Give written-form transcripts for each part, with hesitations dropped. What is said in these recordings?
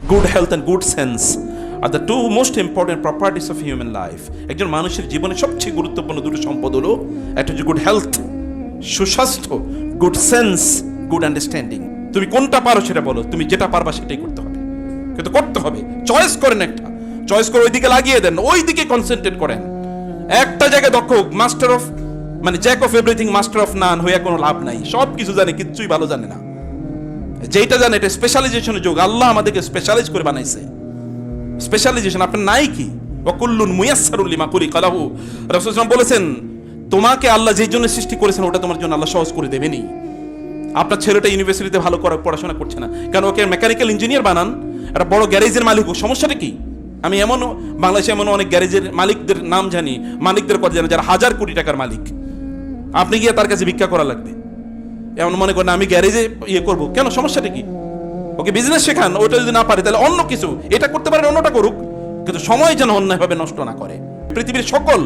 Good health and good sense are the two most important properties of human life. একজন মানুষের জীবনে সবচেয়ে গুরুত্বপূর্ণ দুটো সম্পদ হলো, একটা হচ্ছে গুড হেলথ, সুস্বাস্থ্য, গুড সেন্স, গুড আন্ডারস্ট্যান্ডিং। তুমি কোনটা পারো সেটা বলো, তুমি যেটা পারবা সেটাই করতে হবে, কিন্তু করতে হবে। চয়েস করেন, একটা চয়েস করে ওই দিকে লাগিয়ে দেন, ওই দিকে কনসেন্ট্রেট করেন। একটা জায়গায় দক্ষ, মাস্টার অফ মানে Jack of everything master of নান হয়ে কোনো লাভ নাই। সব কিছু জানে, কিচ্ছুই ভালো জানে না। যেটা জানে এটা স্পেশালাইজেশনের যোগ। আল্লাহ আমাদেরকে স্পেশালাইজ করে বানাইছে। স্পেশালাইজেশন আপনার নাই কি? ওয়াকুল্লুন মুয়াসসারুল লিমা খুলিকা লাহু। রাসূল সাল্লাল্লাহু আলাইহি ওয়াসাল্লাম বলেছেন, তোমাকে আল্লাহ যেই জন্য সৃষ্টি করেছেন ওটা তোমার জন্য আল্লাহ সহজ করে দেবেনই। আপনার ছেলেটা ইউনিভার্সিটিতে ভালো করে পড়াশোনা করছে না, কারণ ওকে মেকানিক্যাল ইঞ্জিনিয়ার বানান, একটা বড় গ্যারেজের মালিক হোক, সমস্যাটা কি? আমি বাংলাদেশে এমন অনেক গ্যারেজের মালিকদের নাম জানি, মালিকদের কথা জানি, যারা হাজার কোটি টাকার মালিক। আপনি গিয়ে তার কাছে ভিক্ষা করা লাগবে, এমন মনে করেন আমি গ্যারেজে করবো কেন? সমস্যাটা কি? ওকে বিজনেস শেখান, ওটা যদি না পারে তাহলে অন্য কিছু, এটা করতে পারে অন্যটা করুক, কিন্তু সময় যেন অন্যায়ভাবে নষ্ট না করে। পৃথিবীর সকল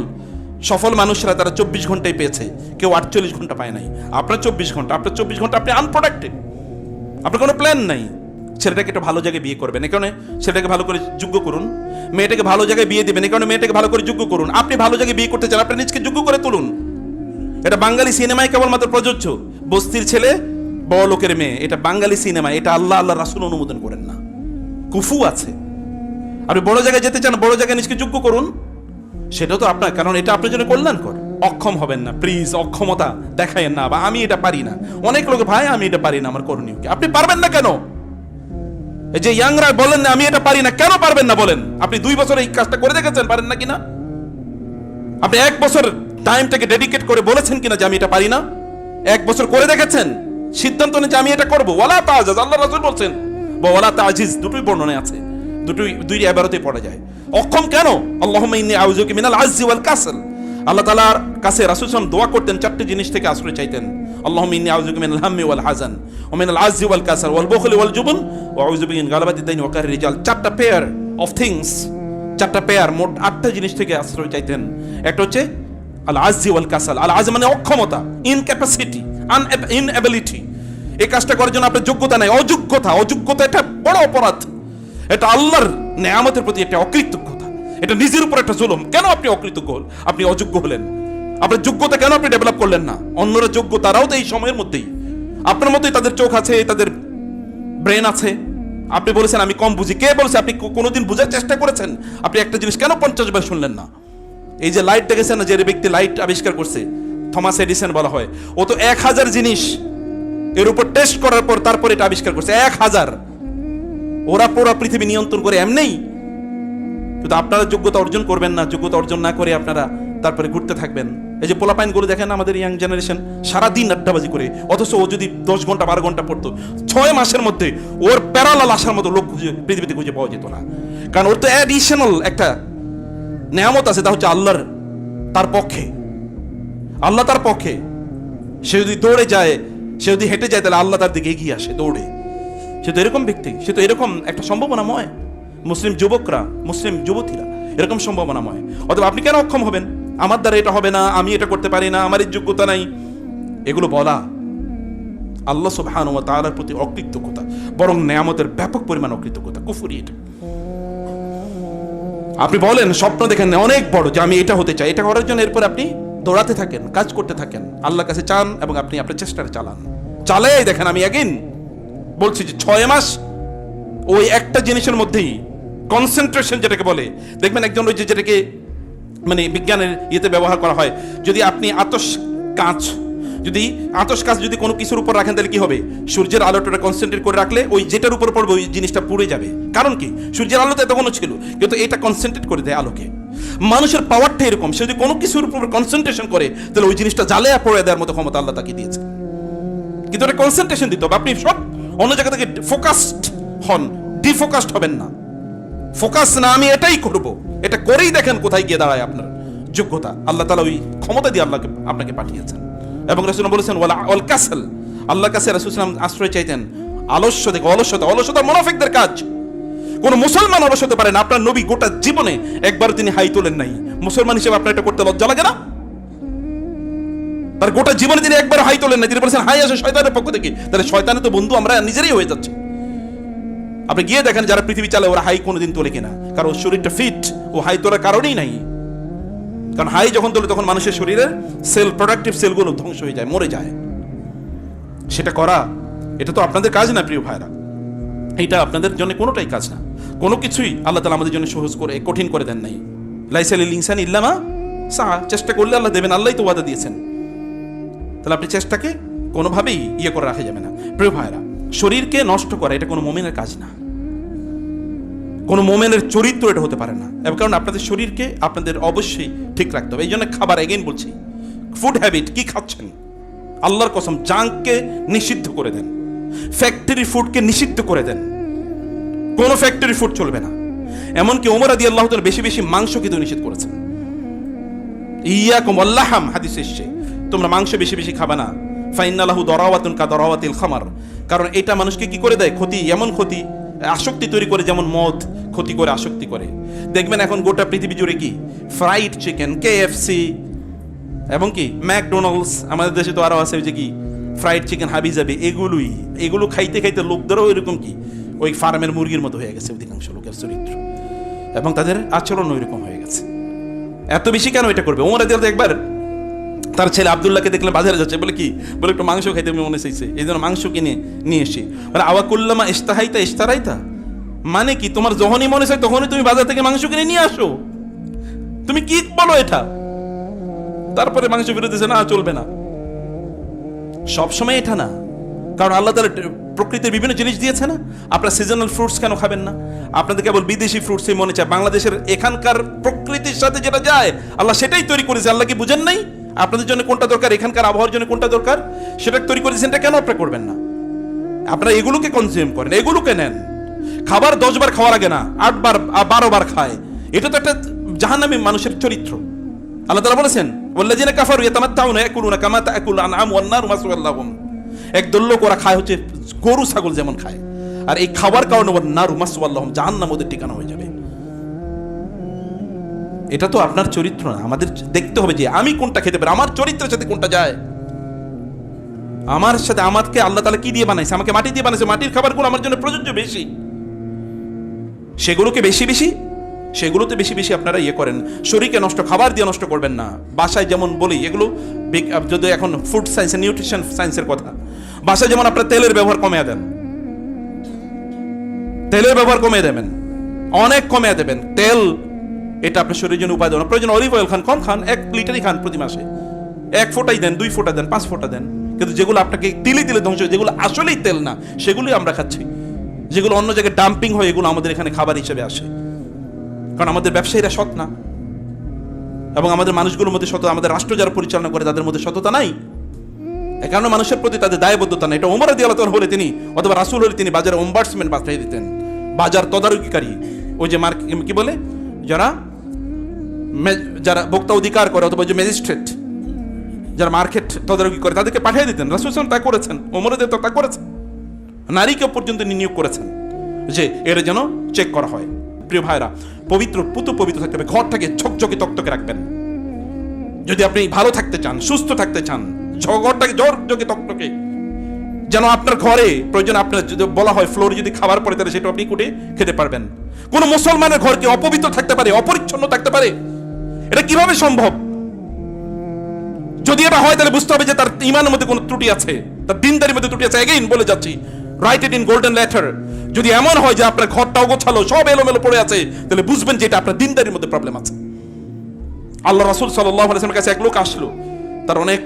সফল মানুষরা তারা 24 ঘন্টায় পেয়েছে, কেউ 48 ঘন্টা পায় নাই। আপনার 24 ঘন্টা, আপনার 24 ঘন্টা আপনি আনপ্রোডাক্টিভ, আপনার কোনো প্ল্যান নাই। ছেলেটাকে একটা ভালো জায়গায় বিয়ে করবেন, এখানে ছেলেটাকে ভালো করে যোগ্য করুন। মেয়েটাকে ভালো জায়গায় বিয়ে দিবেন, এখানে মেয়েটাকে ভালো করে যোগ্য করুন। আপনি ভালো জায়গায় বিয়ে করতে চান, আপনি নিজকে যোগ্য করে তুলুন। এটা বাঙালি সিনেমায় কেবলমাত্র প্রযোজ্য। বস্তির ছেলে বড় লোকের মেয়ে, এটা বাঙালি সিনেমা, এটা আল্লাহ রাসূল অনুমোদন করেন না, কুফু আছে। আপনি বড় জায়গায় যেতে চান, বড় জায়গায় নিজকে যোগ্য করুন, সেটাও তো আপনার, কারণ এটা আপনার জন্য কল্যাণকর। অক্ষম হবেন না, প্লিজ অক্ষমতা দেখায়েন না, বা আমি এটা পারি না। অনেক লোক, ভাই আমি এটা পারি না, আমার করণীয় কি? আপনি পারবেন না কেন? এই যে ইয়াংরা বলেন না আমি এটা পারি না, কেন পারবেন না বলেন? আপনি 2 বছর এই কাজটা করে দেখেছেন, পারেন না কিনা? আপনি 1 বছর টাইমটাকে ডেডিকেট করে বলেছেন কিনা যে আমি এটা পারি না? 1 বছর করে দেখেছেন, সিদ্ধান্ত নিয়ে যে আমি এটা করবো। ওয়ালা তাআজিজ, আল্লাহ রাসূল বলছেন, বা ওয়ালা তাআজিজ, দুটোই বর্ণনায় আছে, দুই ইবারতেই পড়া যায়। অক্ষম কেন? আল্লাহুম্মা ইন্নী আউযুবিকা মিনাল আজজি ওয়াল কাসল। আল্লাহ তাআলার কাছে রাসূল সাল্লাল্লাহু আলাইহি ওয়াসাল্লাম দোয়া করতেন, 4টি জিনিস থেকে আশ্রয় চাইতেন। আল্লাহুম্মা ইন্নী আউযুবিকা মিনাল হাম্মি ওয়াল হাযান ওয়া মিনাল আজজি ওয়াল কাসল ওয়াল বুখলি ওয়াল জুবন ওয়া আউযু বিকা মিন গালাবাতিদ দাইন ওয়া কাহরি রিজাল। 4টা পেয়ার অফ থিংস, 4টা পেয়ার, মোট 8টা জিনিস থেকে আশ্রয় চাইতেন। একটা হচ্ছে আল আজজি ওয়াল কাসাল। আল আজ মানে অক্ষমতা, ইনক্যাপাসিটি, ইনএবিলিটি। এই কাজটা করার জন্য আপনার যোগ্যতা নাই, অযোগ্যতা। অযোগ্যতা এটা বড় অপরাধ, এটা আল্লাহর নেয়ামতের প্রতি একটা অকৃতজ্ঞতা, এটা নিজের উপর একটা জুলুম। কেন আপনি অকৃতজ্ঞ? আপনি অযোগ্য হলেন, আপনার যোগ্যতা কেন আপনি ডেভেলপ করলেন না? অন্যরা যোগ্য, তারাও তো এই সময়ের মধ্যেই, আপনার মতোই তাদের চোখ আছে, তাদের ব্রেন আছে। আপনি বলেছেন আমি কম বুঝি, কে বলেছে? আপনি কোনোদিন বুঝার চেষ্টা করেছেন? আপনি একটা জিনিস কেন 50 বার শুনলেন না? এই যে লাইট দেখেছেন না, যে ব্যক্তি লাইট আবিষ্কার করছে, থমাস এডিসন বলা হয়, ও তো 1000 জিনিস এর উপর টেস্ট করার পর তারপর এটা আবিষ্কার করছে। 1000। ওরা পুরো পৃথিবী নিয়ন্ত্রণ করে এমনি। কিন্তু আপনারা যোগ্যতা অর্জন করবেন না, যোগ্যতা অর্জন না করে আপনারা তারপরে ঘুরতে থাকবেন। এই যে পোলাপাইন গুলো দেখেন আমাদের ইয়াং জেনারেশন, সারাদিন আড্ডাবাজি করে, অথচ ও যদি 10 ঘন্টা 12 ঘন্টা পড়তো, 6 মাসের মধ্যে ওর প্যারালাল আসার মতো লোক পৃথিবীতে খুঁজে পাওয়া যেত না। কারণ ওর তো অ্যাডিশনাল একটা নেয়ামত আছে, তা হচ্ছে আল্লাহর তার পক্ষে, আল্লাহ তার পক্ষে। সে যদি দৌড়ে যায়, সে যদি হেঁটে যায়, তাহলে আল্লাহ তার দিকে এগিয়ে আসে দৌড়ে। সে তো এরকম ব্যক্তি, সে তো এরকম একটা সম্ভাবনাময়। মুসলিম যুবকরা, মুসলিম যুবতীরা এরকম সম্ভাবনাময়। অথবা আপনি কেন অক্ষম হবেন? আমার দ্বারা এটা হবে না, আমি এটা করতে পারি না, আমার এই যোগ্যতা নাই, এগুলো বলা আল্লাহ সুবহানাহু ওয়া তাআলার প্রতি অকৃতজ্ঞতা, বরং নেয়ামতের ব্যাপক পরিমাণ অকৃতজ্ঞতা, কুফরি এটা। আপনি বলেন, স্বপ্ন দেখেন অনেক বড় যে আমি এটা হতে চাই, এটা করার জন্য এরপর আপনি দৌড়াতে থাকেন, কাজ করতে থাকেন, আল্লাহর কাছে চান এবং আপনি আপনার চেষ্টাটা চালান। চালাই দেখেন, আমি এগেইন বলছি যে 6 মাস ওই একটা জিনিসের মধ্যেই কনসেন্ট্রেশন যেটাকে বলে, দেখবেন একজন ওই যে যেটাকে মানে বিজ্ঞানের ইয়েতে ব্যবহার করা হয়, যদি আপনি আতস কাঁচ যদি কোনো কিছুর উপর রাখেন, তাহলে কি হবে? সূর্যের আলোটা কনসেন্ট্রেট করে রাখলে ওই যেটার উপর পড়বে ওই জিনিসটা পুড়ে যাবে। কারণ কি? সূর্যের আলোতে তখনও ছিল, কিন্তু এটা কনসেন্ট্রেট করে দেয় আলোকে। মানুষের পাওয়ারটা এরকম, সে যদি কোনো কিছুর উপর কনসেন্ট্রেশন করে, তাহলে ওই জিনিসটা জ্বালে পড়ে দেওয়ার মতো ক্ষমতা আল্লাহ তাকে দিয়েছে। কিন্তু এটা কনসেন্ট্রেশন দিতে হবে। আপনি সব অন্য জায়গা থেকে ফোকাসড হন, ডিফোকাসড হবেন না। ফোকাস না, আমি এটাই করব, এটা করেই দেখেন কোথায় গিয়ে দাঁড়ায় আপনার যোগ্যতা। আল্লাহ তাআলা ওই ক্ষমতা দিয়ে আপনাকে পাঠিয়েছেন। এবং রাসূল বলেছেন ওয়াল কাসল, আল্লাহর কাছে রাসূল সাল্লাল্লাহু আলাইহি ওয়াসাল্লাম আশ্রয় চাইতেন আলস্য থেকে। অলসতা মুনাফিকদের কাজ। কোন মুসলমান অলস হতে পারে না। আপনার নবী গোটা জীবনে একবার তিনি হাই তোলেন নাই। মুসলমান হিসেবে আপনার এটা করতে লজ্জা লাগে না? তার গোটা জীবনে তিনি একবার হাই তোলেন না। তিনি বলেছেন হাই আসে শয়তানের পক্ষ থেকে। তাহলে শয়তানের তো বন্ধু আমরা নিজেরাই হয়ে যাচ্ছে। আপনি গিয়ে দেখেন যারা পৃথিবী চালায় ওরা হাই কোনোদিন তোলে কিনা, কারণ ওর শরীরটা ফিট, ও হাই তোলার কারণেই নাই। কারণ হাই যখন তোলে তখন মানুষের শরীরের সেল, প্রোডাক্টিভ সেলগুলো ধ্বংস হয়ে যায়, মরে যায়। সেটা করা, এটা তো আপনাদের কাজ না প্রিয় ভাইরা, এটা আপনাদের জন্য কোনোটাই কাজ না। কোনো কিছুই আল্লাহ তাআলা আমাদের জন্য সহজ করে, কঠিন করে দেন নাই। লাইসা লিল ইনসানি ইল্লা মা সা, চেষ্টা করলে আল্লাহ দেবেন, আল্লাহই তো ওয়াদা দিয়েছেন। তাহলে আপনি চেষ্টাকে কোনোভাবেই করে রাখা যাবে না। প্রিয় ভাইরা, শরীরকে নষ্ট করা এটা কোনো মুমিনের কাজ না, কোনো মুমিনের চরিত্র এটা হতে পারে না। এবং কারণ আপনাদের শরীরকে আপনাদের অবশ্যই ঠিক রাখতে হবে। এই জন্য খাবার, এগেইন বলছি, ফুড হ্যাবিট, কি খাচ্ছেন, আল্লাহর কসম জাঙ্ককে নিষিদ্ধ করে দেন, ফ্যাক্টরি ফুডকে নিষিদ্ধ করে দেন, কোন ফ্যাক্টরি ফুড চলবে না। এমনকি ওমর রাদিয়াল্লাহু তাআলা বেশি বেশি মাংস খেতে নিষেধ করেছেন। ইয়াকুম আল্লাহাম, হাদিসে এসেছে তোমরা মাংস বেশি বেশি খাবে না, ফাইন্না লাহু দারাওয়াতুন কা দারাওয়াতিল খামার, কারণ এটা মানুষকে কি করে দেয়, ক্ষতি, এমন ক্ষতি, আসক্তি তৈরি করে, যেমন মদ ক্ষতি করে, আসক্তি করে। দেখবেন এখন গোটা পৃথিবী জুড়ে কি ফ্রাইড চিকেন, KFC এবং কি ম্যাকডোনাল্ডস, আমাদের দেশে তো আরো আছে যে কি ফ্রাইড চিকেন, হাবি যাবে, এগুলো খাইতে খাইতে লোকদেরও এরকম কি ওই ফার্মের মুরগির মতো হয়ে গেছে অধিকাংশ লোকের চরিত্র, এবং তাদের আচরণ ওইরকম হয়ে গেছে। এত বেশি কেন এটা করবে? ওমর রাদিয়াল্লাহু একবার তার ছেলে আব্দুল্লাহকে দেখলে বাজারে যাচ্ছে, বলে কি, বলে একটু মাংস খাইতে মনে চাইছে, এই জন্য মাংস কিনে নিয়ে এসে, বলে আওয়াকুল্লামা ইস্তাহাইতা ইস্তারাইতা, মানে কি তোমার যখনই মনে চায় তখনই তুমি বাজার থেকে মাংস কিনে নিয়ে আসো, তুমি কি বলো এটা? তারপরে মাংস ফেরত দিয়েছে, না চলবে না। সবসময় এটা না, কারণ আল্লাহ তাআলা প্রকৃতির বিভিন্ন জিনিস দিয়েছে না। আপনারা সিজনাল ফ্রুটস কেন খাবেন না? আপনাদের কেবল বিদেশি ফ্রুটসই মনে চায়, বাংলাদেশের এখানকার প্রকৃতির সাথে যেটা যায় আল্লাহ সেটাই তৈরি করেছে। আল্লাহ কি বুঝেন নাই আপনাদের জন্য কোনটা দরকার, এখানকার আবহাওয়ার জন্য কোনটা দরকার, সেটা তৈরি করেছেন, এটা কেন আপনারা করবেন না? আপনারা এগুলোকে কনজিউম করেন, এগুলোকে নেন। খাবার 10 বার খাওয়ার আগে না 8 বার 12 বার খায়, এটা তো একটা জাহান্নামী মানুষের চরিত্র। আল্লাহ তাআলা বলেছেন ওয়াল্লাযিনা কাফারু ইয়াতামাত্তাউনা ইয়াকুলুনা কামা তাআকুলুল আনআম ওয়ান নারু মাসওয়াল লাহুম, একদল লোক ওরা খায় হচ্ছে গরু ছাগল যেমন খায়, আর এই খাবার কারণে ওয়ান নারু মাসওয়াল লাহুম, জাহান্নাম ওদের ঠিকানা হয়ে যাবে। এটা তো আপনার চরিত্র না। আমাদের দেখতে হবে যে আমি কোনটা খেতে পারি, আমার চরিত্রের সাথে কোনটা যায়। আমার সাথে, আমাকে আল্লাহ তাআলা কি দিয়ে বানাইছে? আমাকে মাটি দিয়ে বানাইছে, মাটির খাবারগুলো আমার জন্য প্রযোজ্য বেশি, সেগুলোকে সেগুলোতে বেশি বেশি আপনারা করেন। শরীরকে নষ্ট খাবার দিয়ে নষ্ট করবেন না। বাসায় যেমন বলি, এগুলো যদি এখন ফুড সায়েন্স, নিউট্রিশন সায়েন্সের কথা, বাসায় যেমন আপনারা তেলের ব্যবহার কমিয়ে দেন, তেলের ব্যবহার কমিয়ে দেবেন, অনেক কমিয়ে দেবেন। তেল এটা আপনার শরীরের জন্য উপায় দেন। প্রয়োজন অলিভ অয়েল খান, কম খান, 1 লিটারই খান প্রতি মাসে, 1 ফোঁটাই দেন, 2 ফোঁটা দেন, 5 ফোঁটা দেন। কিন্তু যেগুলো আপনাকে তিলে তিলে ধ্বংস, যেগুলো আসলেই তেল না, সেগুলোই আমরা খাচ্ছি। যেগুলো অন্য জায়গায় ডাম্পিং হয়, এগুলো আমাদের এখানে খাবার হিসেবে আসে, কারণ আমাদের ব্যবসায়ীরা সৎ না, এবং আমাদের মানুষগুলোর মধ্যে সততা, আমাদের রাষ্ট্র যারা পরিচালনা করে তাদের মধ্যে সততা নাই। এ কারণে মানুষের প্রতি তাদের দায়বদ্ধতা নেই। এটা ওমর রাদিয়াল্লাহু তাআলা হলে তিনি, অথবা রাসূল হলে তিনি বাজারে ওম্বার্সম্যান পাঠিয়ে দিতেন, বাজার তদারকিকারী, ওই যে কি বলে, যারা ভোক্তা অধিকার করে, অথবা যে ম্যাজিস্ট্রেট যারা মার্কেট তদারকি করে, তাদেরকে পাঠিয়ে দিতেন। রাসূল সাল্লাল্লাহু আলাইহি ওয়াসাল্লাম তা করেছেন, ওমর রাদিয়াল্লাহু তাআলা তা করেছেন, নারীকে পর্যন্ত নিয়োগ করেছেন যে এর যেন চেক করা হয়। প্রিয় ভাইরা, পবিত্র থাকতে হবে, ঘরটাকে ঝকঝকে তকতকে রাখবেন। যদি আপনি ভালো থাকতে চান, সুস্থ থাকতে চান, ঘরটাকে ঝকঝকে তকতকে, যেন আপনার ঘরে প্রয়োজন, আপনার যদি বলা হয় ফ্লোরে যদি খাবার পড়ে, তাহলে সেটা আপনি কুটে খেতে পারবেন। কোন মুসলমানের ঘর কি অপবিত্র থাকতে পারে, অপরিচ্ছন্ন থাকতে পারে? এটা কিভাবে সম্ভব? যদি এটা হয় তাহলে বুঝতে হবে যে তার ঈমানের মধ্যে কোনো ত্রুটি আছে, তার দ্বীনদারির মধ্যে ত্রুটি আছে। এগেইন বলে যাচ্ছি, right it in golden letter. যদি এমন হয় যে আপনার ঘরটাও গোছালো, সব এলোমেলো পড়ে আছে, তাহলে বুঝবেন যে এটা আপনার দ্বীনদারির মধ্যে প্রবলেম আছে। আল্লাহ রাসূল সাল্লাল্লাহু আলাইহি ওয়াসাল্লামের কাছে এক লোক আসলো, তার অনেক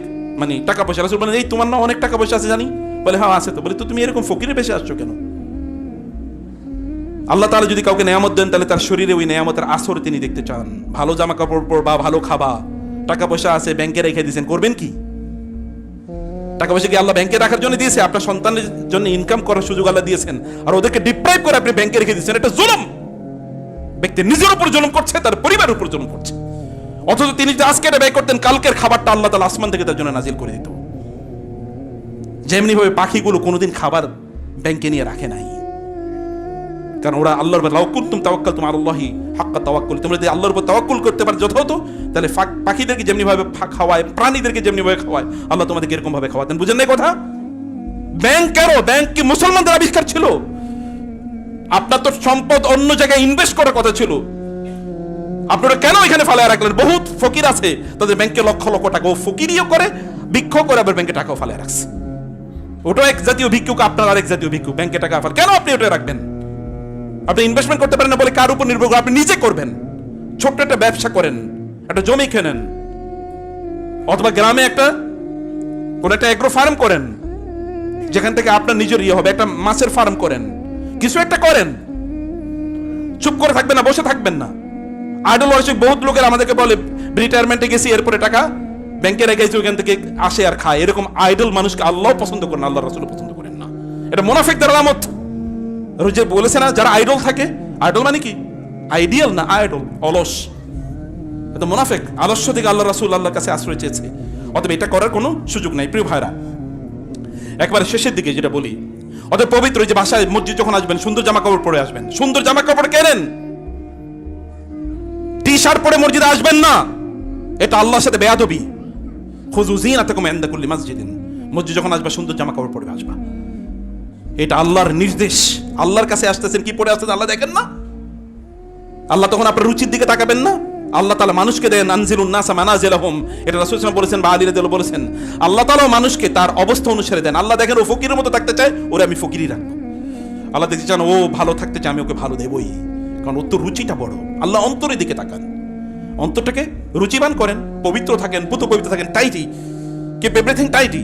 টাকা পয়সা। রাসূল বলেন, এই তোমার না অনেক টাকা পয়সা আছে জানি? বলে হ্যাঁ আছে। তো বলে, তো তুমি এরকম ফকিরের বেশি আসছো কেন? আল্লাহ তাআলা যদি কাউকে নেয়ামত দেন, তাহলে তার শরীরে ওই নেয়ামতের আসর তিনি দেখতে চান। ভালো জামা কাপড় পরবা, ভালো খাবা, টাকা পয়সা আছে, ব্যাংকে রেখে দিয়েছেন, করবেন কি? টাকা পয়সা কি আল্লাহ ব্যাংকে রাখার জন্য দিয়েছে? আপনার সন্তানের জন্য ইনকাম করার সুযোগ আল্লাহ দিয়েছেন, আর ওদেরকে ডিপ্রাইভ করে আপনি ব্যাংকে রেখে দিয়েছেন। এটা জুলুম। ব্যক্তি নিজের উপর জুলুম করছে, তার পরিবারের উপর জুলুম করছে। অথচ তিনি যদি আজকে এটা ব্যয় করতেন, কালকের খাবারটা আল্লাহ তাআলা আসমান থেকে তার জন্য নাজিল করে দিত। যেমনি ভাবে পাখিগুলো কোনোদিন খাবার ব্যাংকে নিয়ে রাখে নাই, কারণ ওরা আল্লাহর উপর, লাউ কুনতুম তাওয়াক্কালতুম আলাল্লাহি হাক্কা তাওয়াক্কুল, তোমরা যদি আল্লাহর উপর তাওয়াক্কুল করতে পারো যথাযথ, তাহলে পাখিদেরকে যেমনি ভাবে খাওয়ায়, প্রাণীদেরকে যেমনি ভাবে খাওয়ায়, আল্লাহ তোমাদেরকে এরকম ভাবে খাওয়াতেন। বুঝেন না কথা? ব্যাংক কেন? ব্যাংক কি মুসলমানদের আবিষ্কার ছিল? আপনার তো সম্পদ অন্য জায়গায় ইনভেস্ট করার কথা ছিল, আপনারা কেন এখানে ফালায় রাখলেন? বহুত ফকির আছে, তাদের ব্যাংকে লক্ষ লক্ষ টাকা, ও ফকিরিও করে, ভিক্ষও করে, আবার ব্যাংকে টাকাও ফালায় রাখছে। ওটাও এক জাতীয় ভিক্ষুক, আপনার আরেক জাতীয় ভিক্ষুক, ব্যাংকে টাকা ফাল। কেন আপনি ওটা রাখবেন? আপনি ইনভেস্টমেন্ট করতে পারেন না বলে কার উপর নির্ভর করে? আপনি নিজে করবেন, ছোট্ট একটা ব্যবসা করেন, একটা জমি কেনেন, অথবা গ্রামে কোন একটা এগ্রো ফার্ম করেন, যেখান থেকে আপনার নিজের ইয়ে হবে, একটা মাছের ফার্ম করেন, কিছু একটা করেন। চুপ করে থাকবেন না, বসে থাকবেন না। আইডল ওয়ার্শিপ বহুত লোকের আমাদেরকে বলে রিটায়ারমেন্টে গেছি, এরপরে টাকা ব্যাংকে রেখেছি, ওখান থেকে আসে আর খায়। এরকম আইডল মানুষকে আল্লাহ পছন্দ করেন, আল্লাহ রাসূল পছন্দ করেন না। এটা মুনাফিকদের আলামত। যে বলেছে না, যারা আইডল থাকে, আইডল মানে কি? আইডিয়াল না, আইডল, অলস। এটা মুনাফিক, আলস্য থেকে আল্লাহ রাসূল আল্লাহর কাছে আশ্রয় চেয়েছে। অতএব এটা করার কোনো সুযোগ নাই। প্রিয় ভাইরা, একবারে শেষের দিকে যেটা বলি, অতএব পবিত্র যে ভাষায় মসজিদ যখন আসবেন, সুন্দর জামা কাপড় পরে আসবেন। সুন্দর জামা কাপড় কেনেন, টি শার্ট পরে মসজিদে আসবেন না, এটা আল্লাহর সাথে বেয়াদবি। খুযু যিনাতাকুম ইনদা কুল্লি মাসজিদিন, মসজিদ যখন আসবা সুন্দর জামা কাপড় পরে আসবা, এটা আল্লাহর নির্দেশ। আল্লাহর কাছে আসতেছেন, কি পরে আসতেছেন আল্লাহ দেখেন না? আল্লাহ তখন আপনার রুচির দিকে তাকাবেন না? আল্লাহ তাআলা মানুষকে দেন আনজিলুন নাসা মানাজিলাহুম, এটা রাসূল সাল্লাল্লাহু আলাইহি ওয়াসাল্লাম বলেছেন, বা আলী রাদিয়াল্লাহু বলেছেন, আল্লাহ তাআলা মানুষকে তার অবস্থা অনুসারে দেন। আল্লাহ দেখেন ও ফকিরের মতো থাকতে চায়, ওরে আমি ফকিরই রাখবো। আল্লাহ দেখতে চান ও ভালো থাকতে চায়, আমি ওকে ভালো দেবই, কারণ ওর তো রুচিটা বড়। আল্লাহ অন্তরের দিকে তাকান, অন্তরটাকে রুচিবান করেন, পবিত্র থাকেন, পুত পবিত্র থাকেন, টাইটি, কিপ এভরিথিং টাইটি,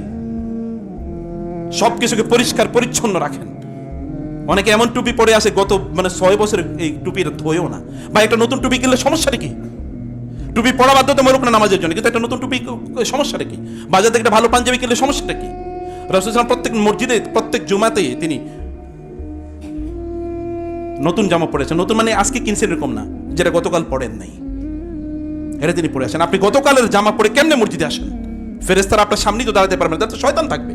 সবকিছুকে পরিষ্কার পরিচ্ছন্ন রাখেন। অনেকে এমন টুপি পরে আসে, গত 6 বছর এই টুপিটা ধোয়েও না। বা একটা নতুন টুপি কিনলে সমস্যাটা কি? টুপি পরা বাধ্যতামূলক না নামাজের জন্য, কিন্তু একটা নতুন টুপি সমস্যাটা কি? বাজার থেকে একটা ভালো পাঞ্জাবি কিনলে সমস্যাটা কি? রাসূল সাল্লাল্লাহু আলাইহি ওয়াসাল্লাম প্রত্যেক মসজিদে, প্রত্যেক জুমাতে তিনি নতুন জামা পরেছেন। নতুন মানে আজকে কিনছেন এরকম না, যেটা গতকাল পরেন নাই, এটা তিনি পরে আসেন। আপনি গতকালের জামা পরে কেমনে মসজিদে আসেন? ফেরেশতারা আপনার সামনেই তো দাঁড়াতে পারবেন, তাতে তো শয়তান থাকবে।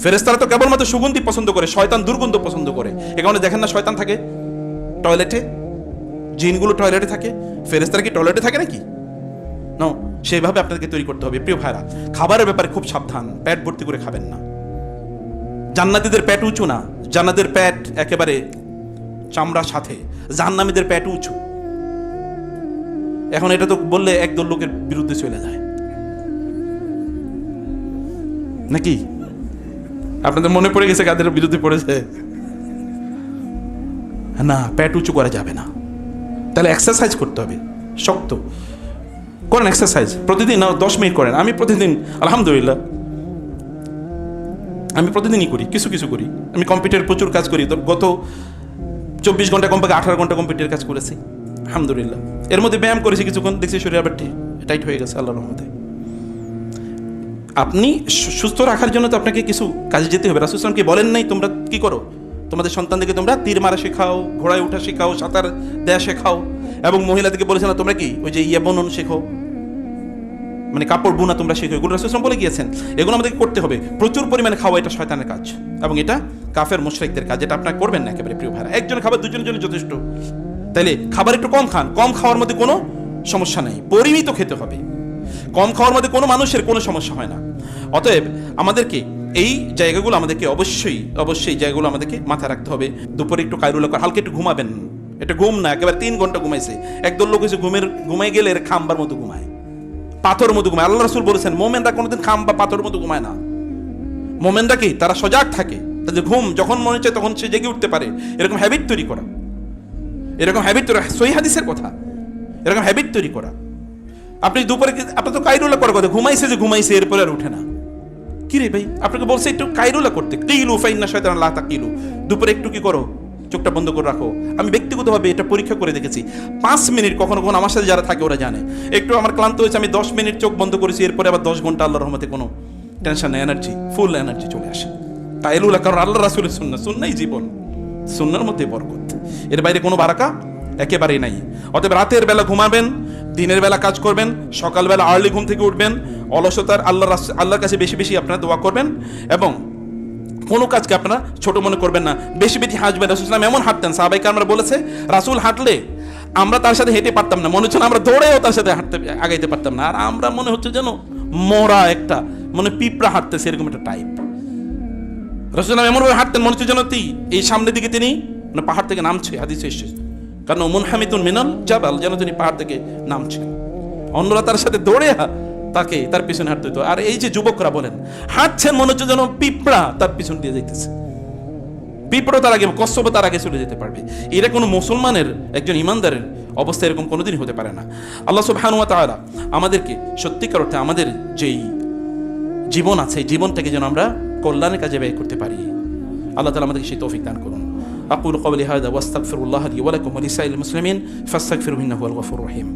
ফেরেশতারা তো কেবলমাত্র সুগন্ধি পছন্দ করে, শয়তান দুর্গন্ধ পছন্দ করে। এ কারণে দেখেন না, শয়তান থাকে টয়লেটে, জিনগুলো টয়লেটে থাকে, ফেরেশতারা কি টয়লেটে থাকে নাকি? না, সেইভাবে আপনাদেরকে তৈরি করতে হবে। প্রিয় ভাইরা, খাবারের ব্যাপারে খুব সাবধান, পেট ভর্তি করে খাবেন না। জান্নাতীদের পেট উঁচু না, জান্নাতের পেট একেবারে চামড়ার সাথে, জাহান্নামীদের পেট উঁচু। এখন এটা তো বললে একদল লোকের বিরুদ্ধে চলে যায় নাকি? আপনাদের মনে পড়ে গেছে কাদের বিরুদ্ধে পড়েছে? না, পেট উঁচু করা যাবে না। তাহলে এক্সারসাইজ করতে হবে, শক্ত করেন এক্সারসাইজ প্রতিদিন, 10 মিনিট করেন। আমি প্রতিদিন, আলহামদুলিল্লাহ, আমি প্রতিদিনই করি, কিছু কিছু করি। আমি কম্পিউটার প্রচুর কাজ করি, তো গত 24 ঘন্টা কমপক্ষে 18 ঘন্টা কম্পিউটার কাজ করেছি, আলহামদুলিল্লাহ। এর মধ্যে ব্যায়াম করেছি কিছুক্ষণ, দেখছি শরীর আবার টাইট হয়ে গেছে আল্লাহর রহমতে। আপনি সুস্থ রাখার জন্য তো আপনাকে কিছু কাজে যেতে হবে। রাসূল সাল্লাল্লাহু আলাইহি ওয়াসাল্লাম কি বলেন নাই, তোমরা কি করো, তোমাদের সন্তানদেরকে তোমরা তীর মারা শেখাও, ঘোড়ায় ওঠা শেখাও, সাঁতার দেয়া শেখাও, এবং মহিলাদেরকে বলেছেন তোমরা কি ওই যে বুনন শেখো, মানে কাপড় বুনা তোমরা শেখো। এগুলো রাসূল সাল্লাল্লাহু আলাইহি ওয়াসাল্লাম বলে গিয়েছেন, এগুলো আমাদেরকে করতে হবে। প্রচুর পরিমাণে খাওয়া এটা শয়তানের কাজ, এবং এটা কাফের মুশরিকদের কাজ, এটা আপনারা করবেন না। একেবারে প্রিয় ভাইরা, একজন খাবার দুজনের জন্য যথেষ্ট। তাইলে খাবার একটু কম খান, কম খাওয়ার মধ্যে কোনো সমস্যা নেই, পরিমিত খেতে হবে। কম খাওয়ার মধ্যে কোনো মানুষের কোনো সমস্যা হয় না। অতএব আমাদেরকে এই জায়গাগুলো আমাদেরকে অবশ্যই জায়গাগুলো আমাদেরকে মাথায় রাখতে হবে। দুপুরে একটু কায়রুল্লাহ করে হালকা একটু ঘুমাবেন, এটা ঘুম না একেবারে 3 ঘন্টা ঘুমাইছে। একদল লোক এসে ঘুমাই গেলে এর খাম্বার মতো ঘুমায়, পাথর মতো ঘুমায়। আল্লাহ রাসূল বলেছেন মোমেনরা কোনোদিন খাম বা পাথর মতো ঘুমায় না। মোমেনরা কি, তারা সজাগ থাকে, তাদের ঘুম যখন মনে চায় তখন সে জেগে উঠতে পারে। এরকম হ্যাবিট তৈরি করা, সহিহ হাদিসের কথা, এরকম হ্যাবিট তৈরি করা। আপনি দুপুরে, আপনার তো কায়রুল্লাহ করার কথা, ঘুমাইছে এরপরে আর উঠে না। কি রে ভাই, আপনাকে বলছে একটু কায়রুল্লাহ করতে, কিলু ফাইন্না শায়তান লা তাকিলু, দুপুরে একটু কি করো, চোখটা বন্ধ করে রাখো। আমি ব্যক্তিগতভাবে এটা পরীক্ষা করে দেখেছি, 5 মিনিট, কখনো কখনো আমার সাথে যারা থাকে ওরা জানে, একটু আমার ক্লান্ত হয়েছে, আমি 10 মিনিট চোখ বন্ধ করেছি, এরপরে আবার 10 ঘন্টা আল্লাহর রহমতে কোনো টেনশন, এনার্জি, ফুল এনার্জি চলে আসে। কায়রুল্লাহ, কারণ আল্লাহ রাসূলের সুন্নাহ জীবন, সুন্নাহর মধ্যে বরকত, এর বাইরে কোনো বারাকা একেবারেই নাই। অতএব রাতের বেলা ঘুমাবেন, দিনের বেলা কাজ করবেন, সকালবেলা আর্লি ঘুম থেকে উঠবেন, অলসতার আল্লাহর কাছে বেশি বেশি আপনারা দোয়া করবেন, এবং কোনো কাজকে আপনারা ছোট মনে করবেন না, বেশি বেশি হাঁটবেন। রাসূল সাল্লাল্লাহু আলাইহি ওয়াসাল্লাম এমন হাঁটতেন, সাহাবায়ে কেরামরা বলেছে রাসূল হাঁটলে আমরা তার সাথে হেঁটে পারতাম না, মনে হচ্ছে না আমরা দৌড়েও তার সাথে আগাইতে পারতাম না, আর আমরা মনে হচ্ছে যেন মরা একটা, মনে পিঁপড়া হাঁটতেছে, এরকম একটা টাইপ। রাসূল সাল্লাল্লাহু আলাইহি ওয়াসাল্লাম এমনভাবে হাঁটতেন, মনে হচ্ছে যেন এই সামনের দিকে তিনি মানে পাহাড় থেকে নামছে, হাদিসে এসেছে, কারণ মুনহামিতুন মিনাল জাবাল, যেন তিনি পাহাড় থেকে নামছেন। অন্যরা তার সাথে দৌড়ে তাকে তার পিছনে হাঁটতে হতো। আর এই যে যুবকরা বলেন হাঁটছেন, মনে হচ্ছে যেন পিঁপড়া তার পিছন দিয়ে যাইতেছে, পিঁপড়া তার আগে, কচ্ছপ তার আগে চলে যেতে পারবে। এরা কোনো মুসলমানের, একজন ইমানদারের অবস্থা এরকম কোনোদিনই হতে পারে না। আল্লাহ সুবহানাহু ওয়া তাআলা আমাদেরকে সত্যিকার অর্থে আমাদের যেই জীবন আছে, জীবনটাকে যেন আমরা কল্যাণের কাজে ব্যয় করতে পারি। আল্লাহ তাআলা আমাদেরকে সেই তৌফিক দান করুন। আকুলু কওলি হাযা ওয়াস্তাগফিরুল্লাহ লি ওয়া লাকুম ওয়া লিসাইরিল মুসলিমিন ফাস্তাগফিরুহু ইন্নাহু হুয়াল গফুরুর রহিম।